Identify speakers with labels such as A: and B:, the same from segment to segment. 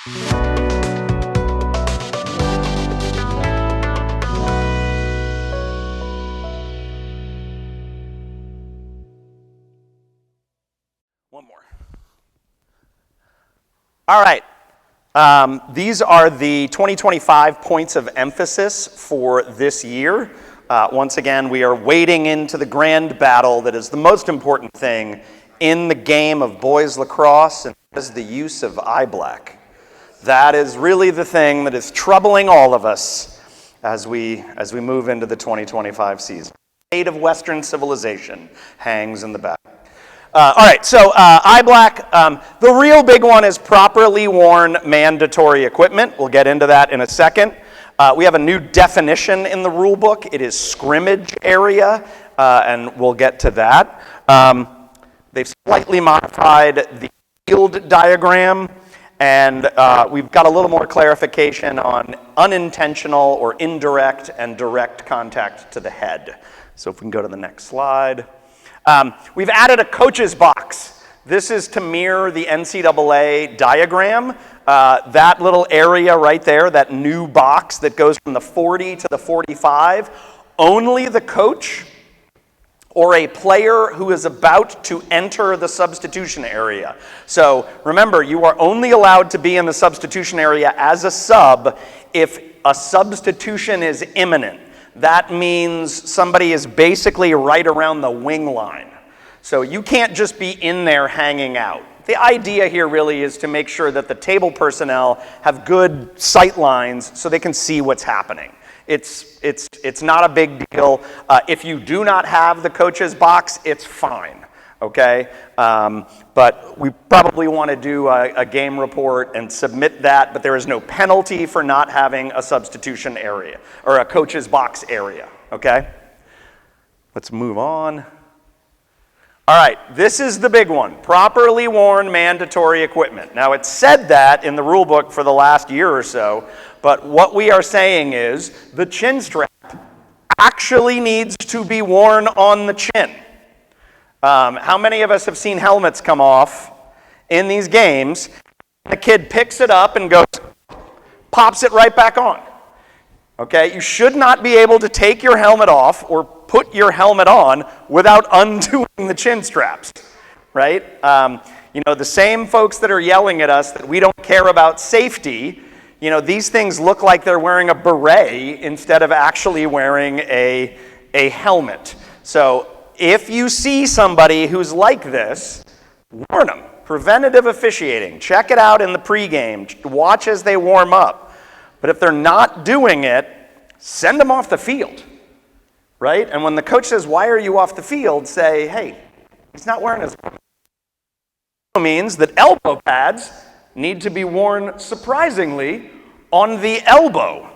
A: One more. All right. These are the 2025 points of emphasis for this year. Once again, we are wading into the grand battle that is the most important thing in the game of boys lacrosse, and that is the use of eye black. That is really the thing that is troubling all of us as we move into the 2025 season. The fate of Western civilization hangs in the back. All right, so eye black, the real big one is properly worn mandatory equipment. We'll get into that in a second. We have a new definition in the rule book. It is scrimmage area, and we'll get to that. They've slightly modified the field diagram, and we've got a little more clarification on unintentional or indirect and direct contact to the head. So if we can go to the next slide. We've added a coach's box. This is to mirror the NCAA diagram. That little area right there, that new box that goes from the 40 to the 45, only the coach or a player who is about to enter the substitution area. So remember, you are only allowed to be in the substitution area as a sub if a substitution is imminent. That means somebody is basically right around the wing line. So you can't just be in there hanging out. The idea here really is to make sure that the table personnel have good sight lines so they can see what's happening. It's not a big deal. If you do not have the coach's box, it's fine, okay? But we probably want to do a game report and submit that, but there is no penalty for not having a substitution area or a coach's box area, okay? Let's move on. All right, this is the big one, properly worn mandatory equipment. Now, it said that in the rule book for the last year or so, but what we are saying is the chin strap actually needs to be worn on the chin. How many of us have seen helmets come off in these games? The kid picks it up and goes, pops it right back on. Okay, you should not be able to take your helmet off or put your helmet on without undoing the chin straps, right? The same folks that are yelling at us that we don't care about safety, these things look like they're wearing a beret instead of actually wearing a helmet. So if you see somebody who's like this, warn them. Preventative officiating. Check it out in the pregame. Watch as they warm up. But if they're not doing it, send them off the field, right? And when the coach says, why are you off the field, say, hey, he's not wearing his helmet. It means that elbow pads need to be worn, surprisingly, on the elbow,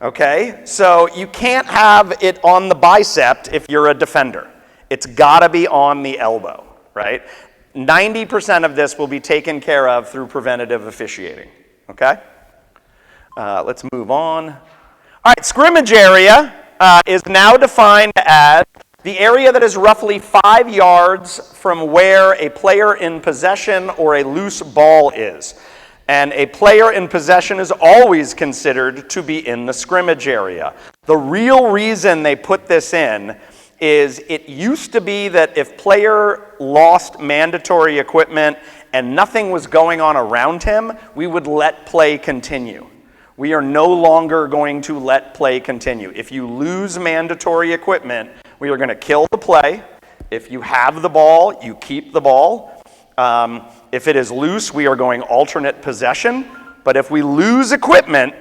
A: okay? So you can't have it on the bicep if you're a defender. It's got to be on the elbow, right? 90% of this will be taken care of through preventative officiating, okay? Let's move on. All right, scrimmage area is now defined as the area that is roughly 5 yards from where a player in possession or a loose ball is. And a player in possession is always considered to be in the scrimmage area. The real reason they put this in is it used to be that if player lost mandatory equipment and nothing was going on around him, we would let play continue. We are no longer going to let play continue. If you lose mandatory equipment, we are going to kill the play. If you have the ball, you keep the ball. If it is loose, we are going alternate possession. But if we lose equipment,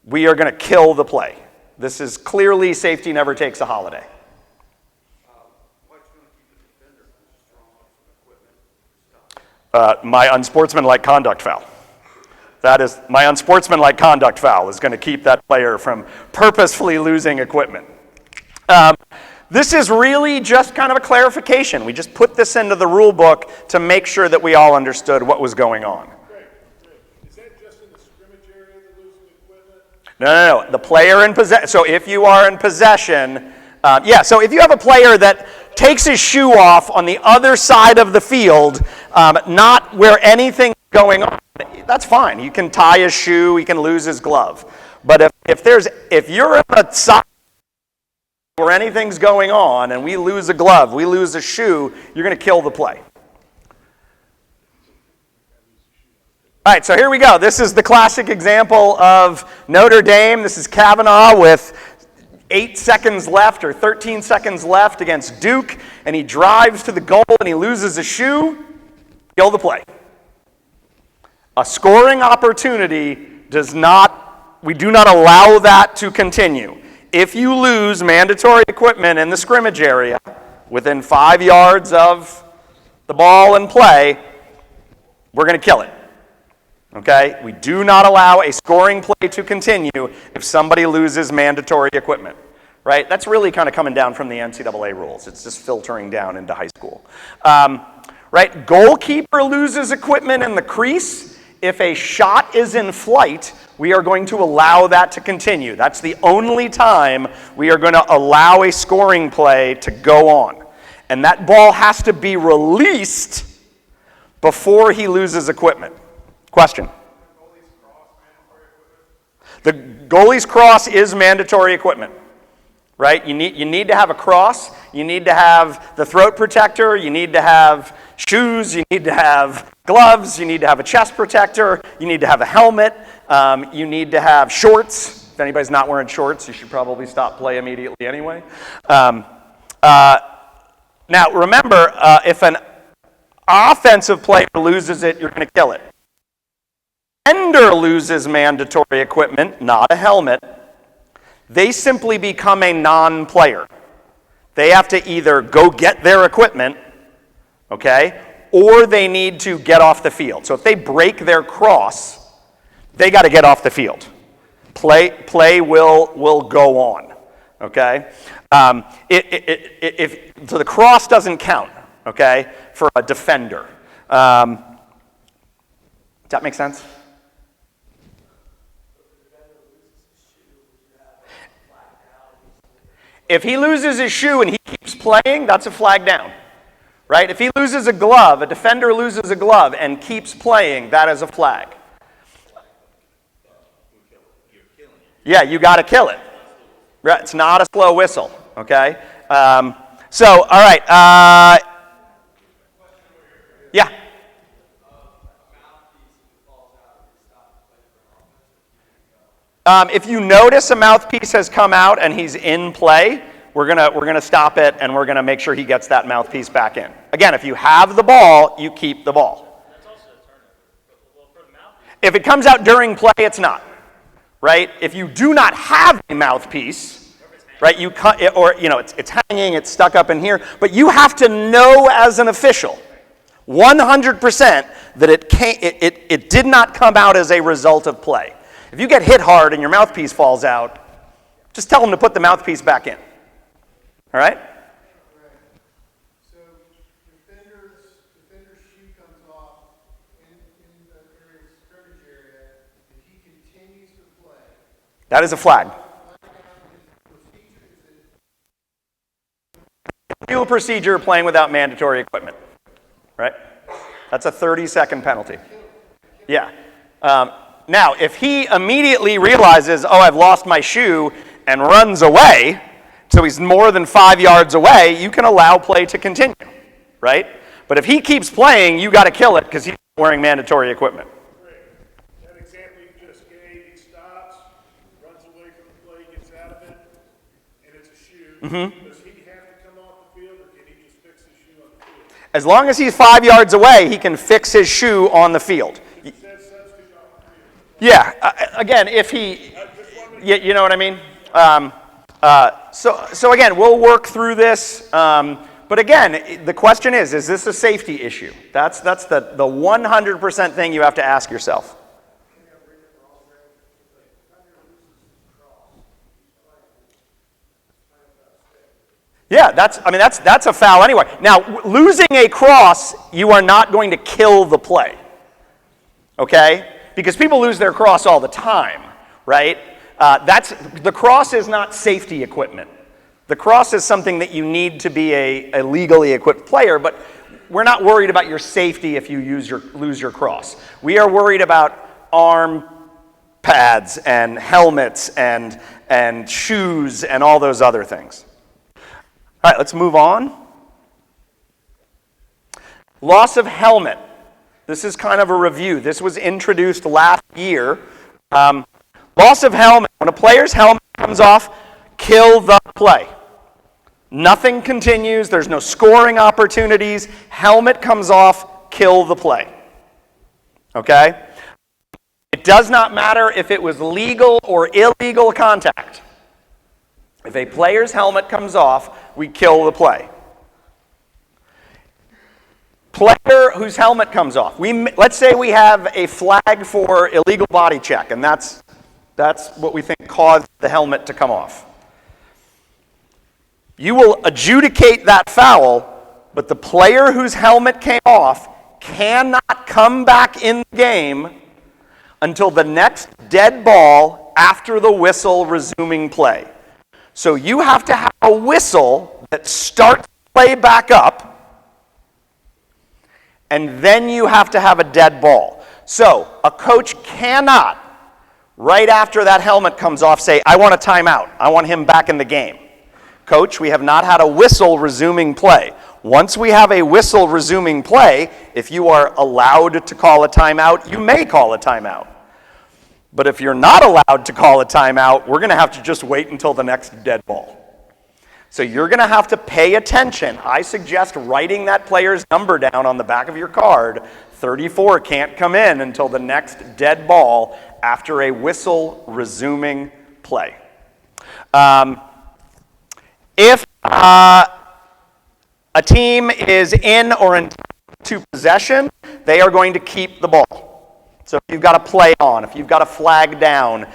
A: we are going to kill the play. This is clearly safety never takes a holiday. My unsportsmanlike conduct foul. That is, my unsportsmanlike conduct foul is going to keep that player from purposefully losing equipment. This is really just kind of a clarification. We just put this into the rule book to make sure that we all understood what was going on.
B: Great. Is that just in the scrimmage area, the losing equipment?
A: No. The player in possession. So if you are in possession, so if you have a player that takes his shoe off on the other side of the field, not where anything's going on, that's fine. He can tie his shoe, he can lose his glove. But if you're in a soccer where anything's going on and we lose a glove, we lose a shoe, you're going to kill the play. All right, so here we go. This is the classic example of Notre Dame. This is Kavanaugh with 8 seconds left or 13 seconds left against Duke, and he drives to the goal and he loses a shoe. Kill the play. A scoring opportunity we do not allow that to continue. If you lose mandatory equipment in the scrimmage area within 5 yards of the ball in play, we're going to kill it. Okay? We do not allow a scoring play to continue if somebody loses mandatory equipment. Right? That's really kind of coming down from the NCAA rules. It's just filtering down into high school. Right? Goalkeeper loses equipment in the crease. If a shot is in flight, we are going to allow that to continue. That's the only time we are going to allow a scoring play to go on. And that ball has to be released before he loses equipment. Question? The goalie's cross is mandatory equipment. Right? You need to have a cross, you need to have the throat protector, you need to have shoes, you need to have gloves, you need to have a chest protector, you need to have a helmet, you need to have shorts. If anybody's not wearing shorts, you should probably stop play immediately anyway. Now remember, if an offensive player loses it, you're going to kill it. Defender loses mandatory equipment, not a helmet. They simply become a non-player. They have to either go get their equipment, okay, or they need to get off the field. So if they break their cross, they got to get off the field. Play will go on, okay? So the cross doesn't count, okay, for a defender. Does that make sense? If he loses his shoe and he keeps playing, that's a flag down, right? If he loses a glove, a defender loses a glove and keeps playing, that is a flag. Yeah, you got to kill it. Right? It's not a slow whistle, okay? All right. Yeah. If you notice a mouthpiece has come out and he's in play, we're gonna stop it and we're gonna make sure he gets that mouthpiece back in. Again, if you have the ball, you keep the ball. If it comes out during play, it's not. Right? If you do not have a mouthpiece, right? It's hanging, it's stuck up in here, but you have to know as an official, 100% that it did not come out as a result of play. If you get hit hard and your mouthpiece falls out, just tell them to put the mouthpiece back in. All right?
B: So defender's shoe comes off in the scrimmage area, and he continues to play.
A: That is a flag. Legal procedure playing without mandatory equipment. Right? That's a 30-second penalty. Yeah. Now, if he immediately realizes, oh, I've lost my shoe, and runs away, so he's more than 5 yards away, you can allow play to continue, right? But if he keeps playing, you got to kill it because he's wearing mandatory equipment.
B: Great. That example you just gave, he stops, runs away from the play, gets out of it, and it's a shoe. Mm-hmm. Does he have to come off the field, or can he just fix his shoe on the field?
A: As long as he's 5 yards away, he can fix his shoe on the field. Yeah, again, if he, you know what I mean? So again, we'll work through this. But again, the question is this a safety issue? That's the 100% thing you have to ask yourself. Yeah, that's a foul anyway. Now, losing a cross, you are not going to kill the play. Okay? Because people lose their cross all the time, right? The cross is not safety equipment. The cross is something that you need to be a legally equipped player, but we're not worried about your safety if you lose your cross. We are worried about arm pads and helmets and shoes and all those other things. All right, let's move on. Loss of helmet. This is kind of a review. This was introduced last year. Loss of helmet. When a player's helmet comes off, kill the play. Nothing continues. There's no scoring opportunities. Helmet comes off, kill the play. Okay? It does not matter if it was legal or illegal contact. If a player's helmet comes off, we kill the play. Player whose helmet comes off. Let's say we have a flag for illegal body check, and that's what we think caused the helmet to come off. You will adjudicate that foul, but the player whose helmet came off cannot come back in the game until the next dead ball after the whistle resuming play. So you have to have a whistle that starts play back up, and then you have to have a dead ball. So a coach cannot, right after that helmet comes off, say, I want a timeout. I want him back in the game. Coach, we have not had a whistle resuming play. Once we have a whistle resuming play, if you are allowed to call a timeout, you may call a timeout. But if you're not allowed to call a timeout, we're going to have to just wait until the next dead ball. So you're going to have to pay attention. I suggest writing that player's number down on the back of your card. 34 can't come in until the next dead ball after a resuming play. If a team is in or into possession, they are going to keep the ball. So if you've got a play on, if you've got a flag down,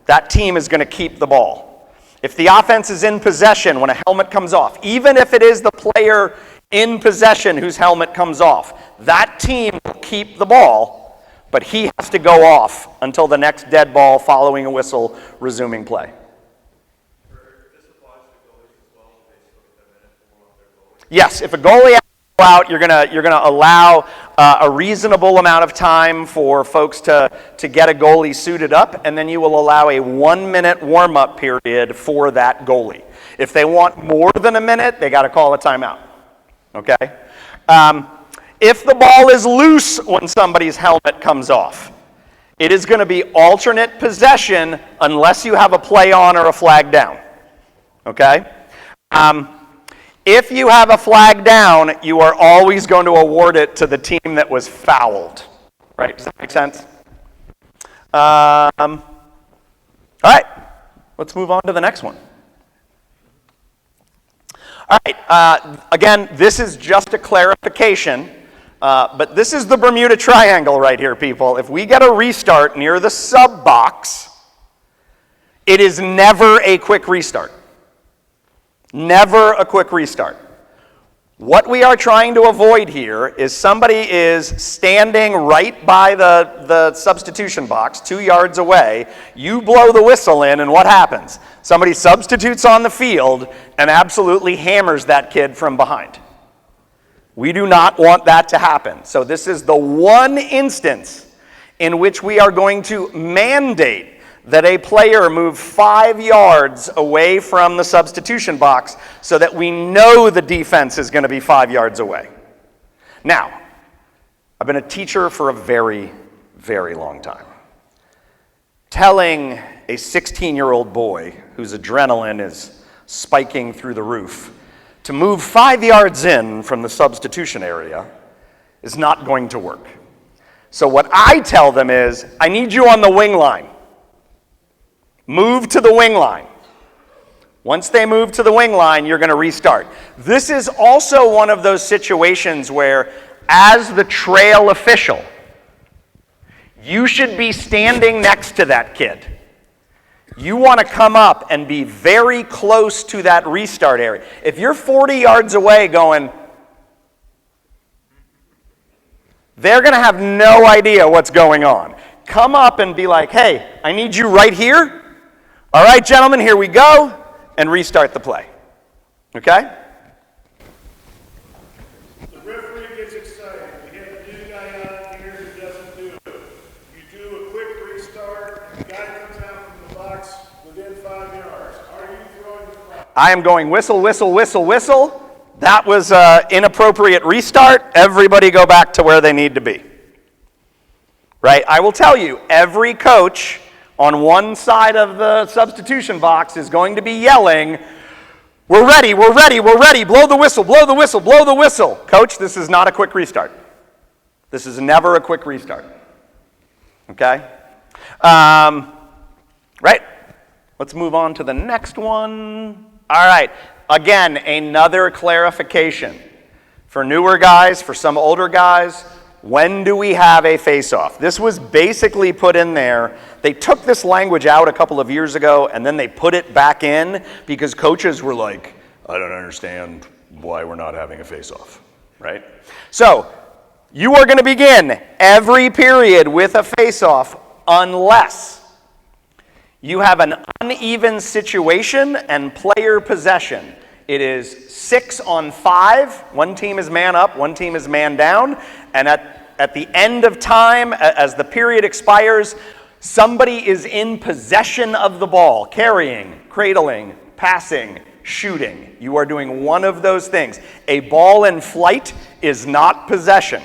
A: that team is going to keep the ball. If the offense is in possession when a helmet comes off, even if it is the player in possession whose helmet comes off, that team will keep the ball, but he has to go off until the next dead ball following a whistle resuming play. Yes, if a goalie has to go out, you're gonna allow a reasonable amount of time for folks to get a goalie suited up, and then you will allow a 1-minute warm-up period for that goalie. If they want more than a minute, they got to call a timeout. Okay? If the ball is loose when somebody's helmet comes off, it is going to be alternate possession unless you have a play on or a flag down. Okay? If you have a flag down, you are always going to award it to the team that was fouled. Right? Does that make sense? All right. Let's move on to the next one. All right. Again, this is just a clarification, but this is the Bermuda Triangle right here, people. If we get a restart near the sub box, it is never a quick restart. Never a quick restart. What we are trying to avoid here is somebody is standing right by the substitution box, 2 yards away. You blow the whistle in, and what happens? Somebody substitutes on the field and absolutely hammers that kid from behind. We do not want that to happen. So this is the one instance in which we are going to mandate that a player move 5 yards away from the substitution box so that we know the defense is going to be 5 yards away. Now, I've been a teacher for a very, very long time. Telling a 16-year-old boy whose adrenaline is spiking through the roof to move 5 yards in from the substitution area is not going to work. So what I tell them is, I need you on the wing line. Move to the wing line. Once they move to the wing line, you're going to restart. This is also one of those situations where, as the trail official, you should be standing next to that kid. You want to come up and be very close to that restart area. If you're 40 yards away going, they're going to have no idea what's going on. Come up and be like, hey, I need you right here. All right, gentlemen, here we go, and restart the play. Okay?
B: The referee gets excited. We have a new guy out here who doesn't do it. You do a quick
A: I am going whistle, whistle, whistle, whistle. That was an inappropriate restart. Everybody go back to where they need to be. Right? I will tell you, every coach on one side of the substitution box is going to be yelling, we're ready, we're ready, we're ready, blow the whistle, blow the whistle, blow the whistle. Coach, this is not a quick restart. This is never a quick restart. Okay? Right? Let's move on to the next one. All right. Again, another clarification. For newer guys, for some older guys, when do we have a face-off? This was basically put in there. They took this language out a couple of years ago, and then they put it back in because coaches were like, I don't understand why we're not having a face-off, right? So, you are going to begin every period with a face-off unless you have an uneven situation and player possession. It is 6 on 5. One team is man up, one team is man down. And at the end of time, as the period expires, somebody is in possession of the ball, carrying, cradling, passing, shooting. You are doing one of those things. A ball in flight is not possession.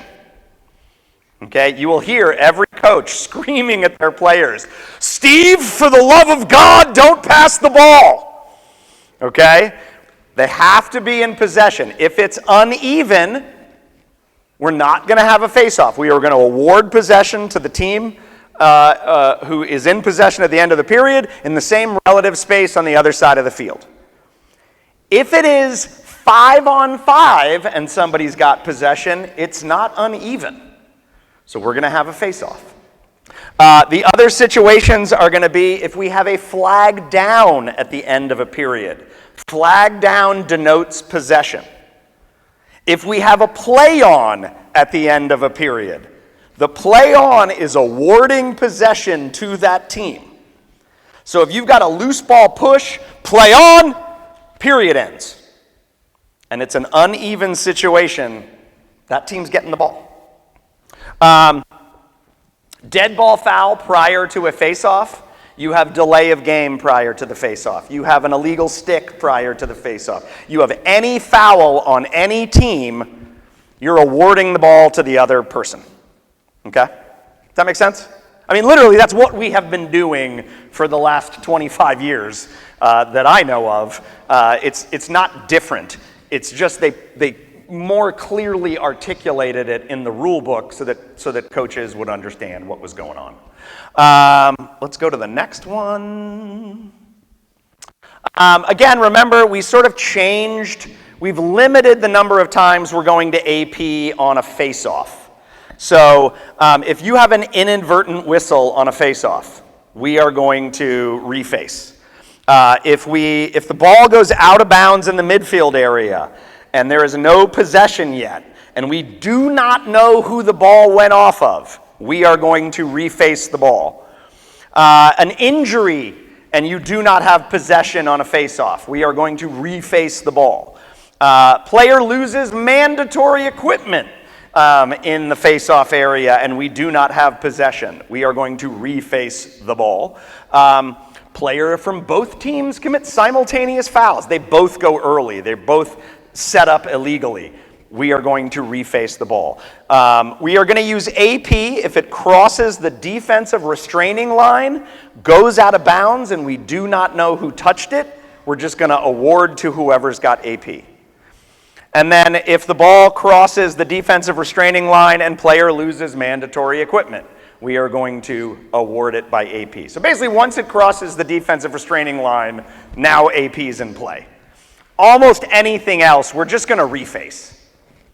A: Okay, you will hear every coach screaming at their players, Steve, for the love of God, don't pass the ball. Okay? They have to be in possession. If it's uneven, we're not going to have a face-off. We are going to award possession to the team who is in possession at the end of the period in the same relative space on the other side of the field. If it is 5 on 5 and somebody's got possession, it's not uneven. So we're going to have a face-off. The other situations are going to be if we have a flag down at the end of a period. Flag down denotes possession. If we have a play on at the end of a period, the play on is awarding possession to that team. So if you've got a loose ball push, play on, period ends. And it's an uneven situation, that team's getting the ball. Dead ball foul prior to a face-off. You have delay of game prior to the face-off. You have an illegal stick prior to the face-off. You have any foul on any team, you're awarding the ball to the other person. Okay? Does that make sense? I mean, literally, that's what we have been doing for the last 25 years that I know of. It's not different. It's just they more clearly articulated it in the rule book so that coaches would understand what was going on. Let's go to the next one. Again, remember, we sort of changed. We've limited the number of times we're going to AP on a face-off. So if you have an inadvertent whistle on a face-off, we are going to reface. If the ball goes out of bounds in the midfield area, and there is no possession yet, and we do not know who the ball went off of, we are going to reface the ball. An injury, and you do not have possession on a face-off, we are going to reface the ball. Player loses mandatory equipment in the face-off area, and we do not have possession. We are going to reface the ball. Player from both teams commits simultaneous fouls. They both go early. They're both set up illegally. We are going to reface the ball. We are going to use AP if it crosses the defensive restraining line, goes out of bounds, and we do not know who touched it. We're just going to award to whoever's got AP. And then if the ball crosses the defensive restraining line and player loses mandatory equipment, we are going to award it by AP. So basically, once it crosses the defensive restraining line, now AP is in play. Almost anything else, we're just going to reface.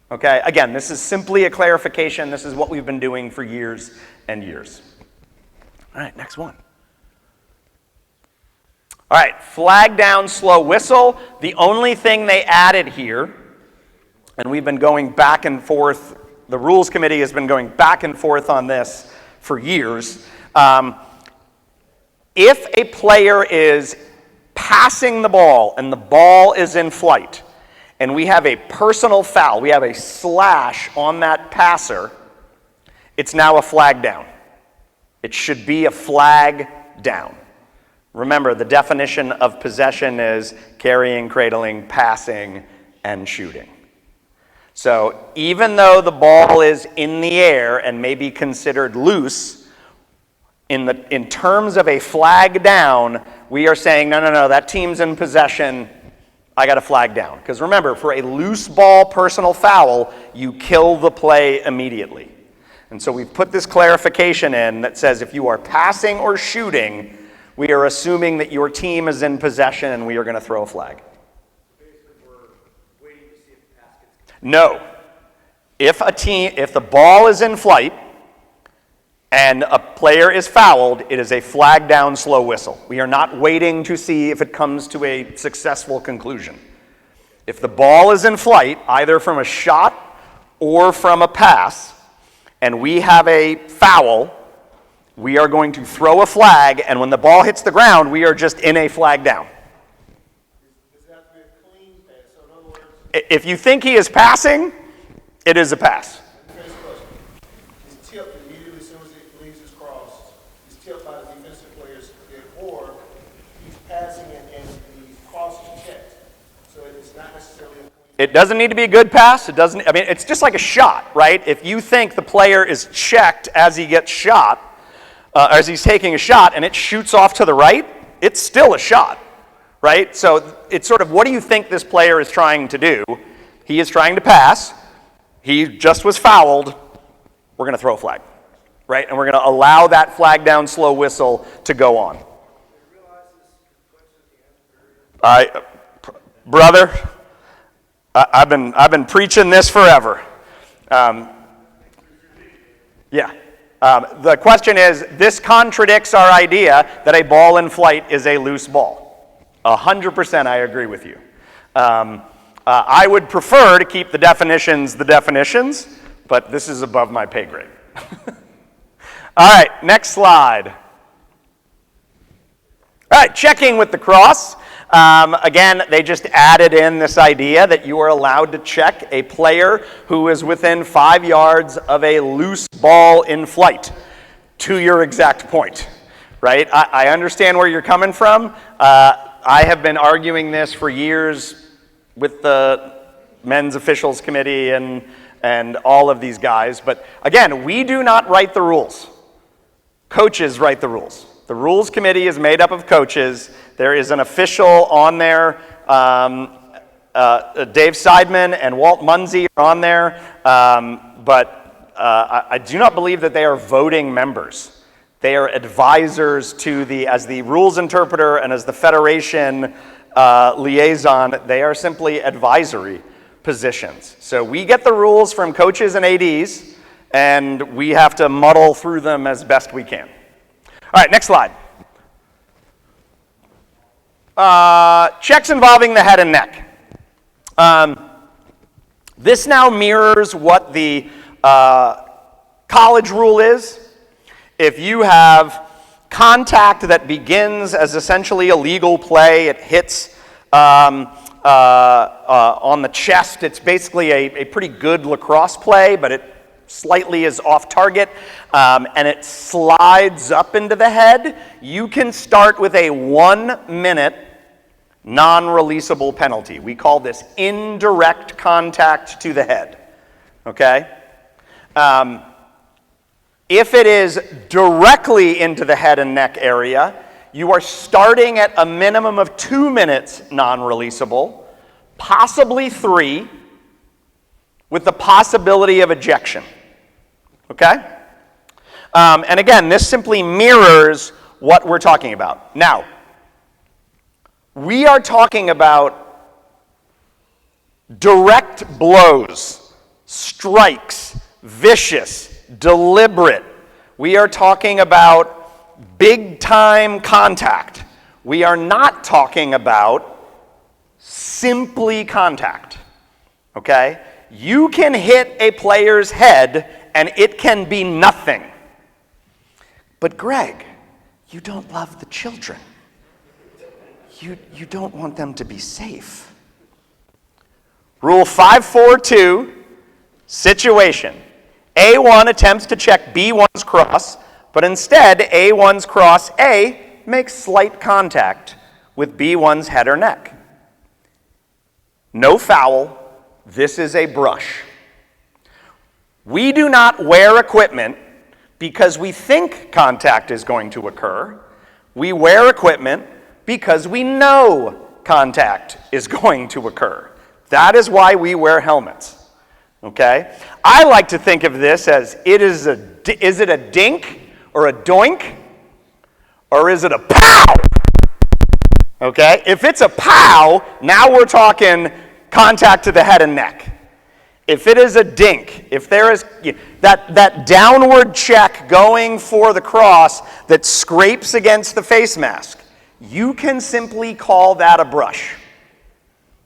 A: Okay? Again, this is simply a clarification. This is what we've been doing for years and years. All right, next one. All right, flag down, slow whistle. The only thing they added here, and we've been going back and forth, the rules committee has been going back and forth on this for years. If a player is passing the ball and the ball is in flight, and we have a personal foul, we have a slash on that passer, it's now a flag down. It should be a flag down. Remember, the definition of possession is carrying, cradling, passing, and shooting. So even though the ball is in the air and may be considered loose, in terms of a flag down, we are saying, no, that team's in possession, I got a flag down. Because remember, for a loose ball personal foul, you kill the play immediately. And so we've put this clarification in that says if you are passing or shooting, we are assuming that your team is in possession and we are going to throw a flag.
C: Basically, we're waiting to see if the pass gets completed.
A: No. If the ball is in flight and a player is fouled, it is a flag down, slow whistle. We are not waiting to see if it comes to a successful conclusion. If the ball is in flight, either from a shot or from a pass, and we have a foul, we are going to throw a flag, and when the ball hits the ground, we are just in a flag down.
C: Does it have to be a clean pass? So in other words,
A: If you think he is passing, it is a pass.
C: defense question. He's tipped immediately as soon as it leaves his cross. He's tipped by the defensive players, or he's passing it and the cross is checked. So it's not necessarily a clean.
A: It doesn't need to be a good pass. It's just like a shot, right? If you think the player is checked as he gets shot, as he's taking a shot and it shoots off to the right, it's still a shot, right? So it's sort of, what do you think this player is trying to do? He is trying to pass. He just was fouled. We're going to throw a flag, right? And we're going to allow that flag down, slow whistle to go on. Brother, I've been preaching this forever. Yeah. The question is, this contradicts our idea that a ball in flight is a loose ball. 100% I agree with you. I would prefer to keep the definitions, but this is above my pay grade. All right, next slide. All right, checking with the cross. Again, they just added in this idea that you are allowed to check a player who is within 5 yards of a loose ball in flight, to your exact point, right? I understand where you're coming from. I have been arguing this for years with the men's officials committee and all of these guys. But again, we do not write the rules. Coaches write the rules. The rules committee is made up of coaches. There is an official on there. Dave Seidman and Walt Munzie are on there. But I do not believe that they are voting members. They are advisors to as the rules interpreter and as the federation liaison. They are simply advisory positions. So we get the rules from coaches and ADs, and we have to muddle through them as best we can. All right, next slide. Checks involving the head and neck. This now mirrors what the college rule is. If you have contact that begins as essentially a legal play, it hits on the chest, it's basically a pretty good lacrosse play, but it slightly is off target, and it slides up into the head, you can start with a 1-minute non-releasable penalty. We call this indirect contact to the head, okay? If it is directly into the head and neck area, you are starting at a minimum of 2 minutes non-releasable, possibly 3, with the possibility of ejection. Okay? And again, this simply mirrors what we're talking about. Now, we are talking about direct blows, strikes, vicious, deliberate. We are talking about big-time contact. We are not talking about simply contact. Okay? You can hit a player's head and it can be nothing. But Greg, you don't love the children. You don't want them to be safe. Rule 542, situation. A1 attempts to check B1's cross, but instead A1's cross A makes slight contact with B1's head or neck. No foul, this is a brush. We do not wear equipment because we think contact is going to occur. We wear equipment because we know contact is going to occur. That is why we wear helmets, okay? I like to think of this as, is it a dink or a doink, or is it a pow? Okay, if it's a pow, now we're talking contact to the head and neck. If it is a dink, if there is that downward check going for the cross that scrapes against the face mask, you can simply call that a brush.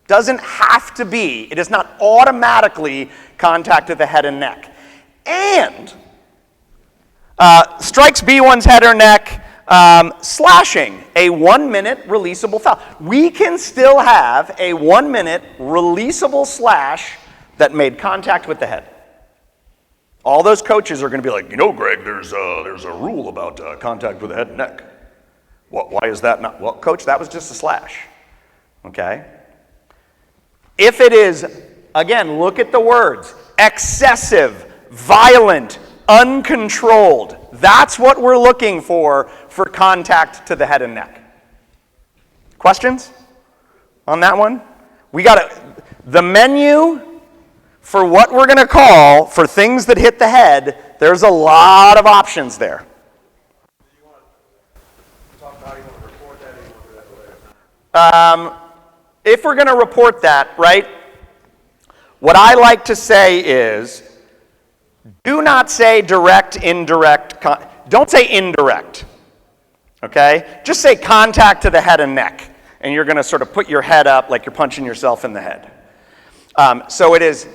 A: Doesn't have to be, it is not automatically contact to the head and neck. And strikes B1's head or neck, slashing, a 1 minute releasable foul. We can still have a 1 minute releasable slash that made contact with the head. All those coaches are going to be like, Greg, there's a rule about contact with the head and neck. Why is that not? Well, coach, that was just a slash. Okay? If it is, again, look at the words, excessive, violent, uncontrolled, that's what we're looking for contact to the head and neck. Questions on that one? The menu for what we're going to call for things that hit the head, there's a lot of options there.
B: Do you want to talk about how you want to report that, or you want to do that later?
A: If we're going to report that, right, what I like to say is, do not say direct, indirect, don't say indirect, okay? Just say contact to the head and neck, and you're going to sort of put your head up like you're punching yourself in the head. So it is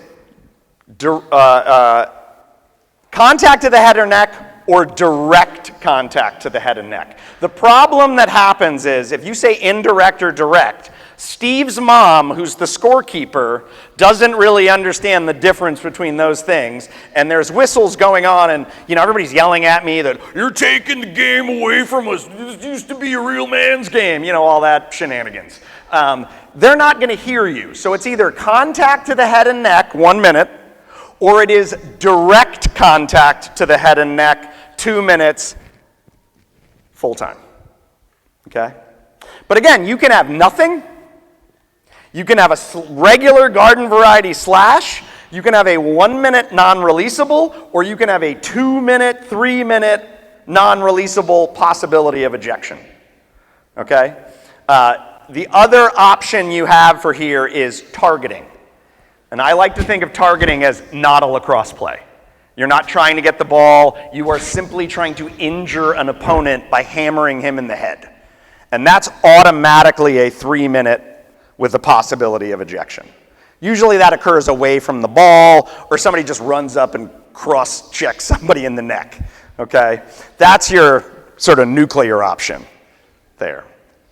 A: contact to the head or neck or direct contact to the head and neck. The problem that happens is if you say indirect or direct, Steve's mom, who's the scorekeeper, doesn't really understand the difference between those things, and there's whistles going on, and everybody's yelling at me that you're taking the game away from us. This used to be a real man's game, all that shenanigans. They're not going to hear you. So it's either contact to the head and neck, 1 minute, or it is direct contact to the head and neck, 2 minutes, full time. Okay? But again, you can have nothing. You can have a regular garden variety slash. You can have a 1 minute non-releasable, or you can have a 2 minute, 3 minute non-releasable possibility of ejection. Okay? The other option you have for here is targeting. And I like to think of targeting as not a lacrosse play. You're not trying to get the ball. You are simply trying to injure an opponent by hammering him in the head. And that's automatically a 3 minute with the possibility of ejection. Usually that occurs away from the ball, or somebody just runs up and cross-checks somebody in the neck. Okay? That's your sort of nuclear option there.